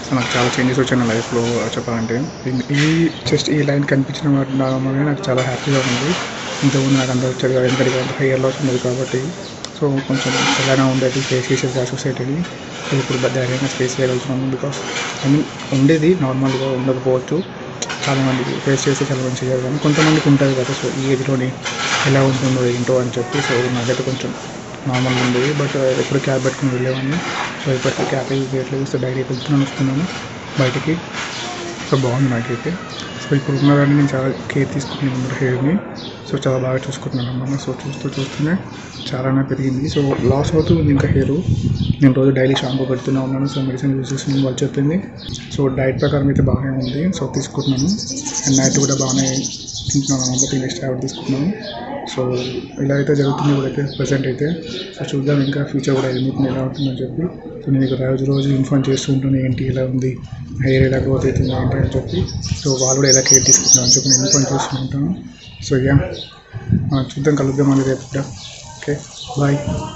So నాకు చాలా changes వచ్చాయి నా లైఫ్లో చెప్పాలంటే. ఈ జస్ట్ ఈ లైన్ కనిపించిన వల్ల నాకు చాలా హ్యాపీగా ఉంది. ఇంతకుముందు నాకు అంత వచ్చేది కాదు, ఎందుకంటే అంత హెయిర్ లాస్ ఉండేది కాబట్టి. సో కొంచెం ఎలాగా ఉండేది ఫేస్ చేసేది ఆ సొసైటీని. సో ఇప్పుడు ధైర్యంగా ఫేస్ చేయగలుగుతున్నాను. బికాస్ ఐ మీన్ ఉండేది నార్మల్గా ఉండకపోవచ్చు, చాలామందికి ఫేస్ చేస్తే చాలా మంది చేయాలి, కానీ కొంతమందికి ఉంటుంది కదా. సో ఈ ఏజ్లోని ఎలా ఉంటుందో ఏంటో అని చెప్పి. సో నాకైతే కొంచెం నార్మల్గా ఉండేది, బట్ ఎప్పుడు క్యాబ్ పెట్టుకుని వెళ్ళేవాడిని. సో ఇప్పటికీ క్యాబ్ యూజ్ చేయట్లేదు. సో డైలీ వస్తున్నాను బయటికి. సో బాగుంది నాకైతే. సో ఇప్పుడు ఉన్నదాన్ని నేను చాలా కేర్ తీసుకుంటున్నాను హెయిర్ని. సో చాలా బాగా చూసుకుంటున్నాను అన్నమాట. సో చూస్తూనే చాలానే పెరిగింది. సో లాస్ అవుతూ ఉంది ఇంకా హెయిర్. నేను రోజు డైలీ షాంపూ పెడుతూనే ఉన్నాను. సో మెడిసిన్ యూజ్ చేస్తున్నాను వాళ్ళు చెప్పింది. సో డైట్ ప్రకారం అయితే బాగానే ఉంది. సో తీసుకుంటున్నాను. అండ్ నైట్ కూడా బాగానే తింటున్నాను అన్నమాట. 3 డేస్ ట్యాబ్లెట్ తీసుకుంటున్నాను. సో ఇలా అయితే జరుగుతుంది ఇప్పుడైతే ప్రజెంట్ అయితే. సో చూద్దాం ఇంకా ఫ్యూచర్ కూడా ఏమవుతుంది, ఎలా ఉంటుందని చెప్పి. సో నేను ఇక రోజు ఇన్ఫార్మ్ చేస్తూ ఉంటాను ఏంటి ఎలా ఉంది, హెయిర్ ఎలా గ్రోత్ అవుతుంది ఏంటి అని చెప్పి. సో వాళ్ళు కూడా ఎలా కేర్ తీసుకుంటాను అని చెప్పి నేను ఇన్ఫార్మ్ చేస్తూ ఉంటాను. సో చూద్దాం, కలుద్దాం అనేది రేపు. Okay, bye.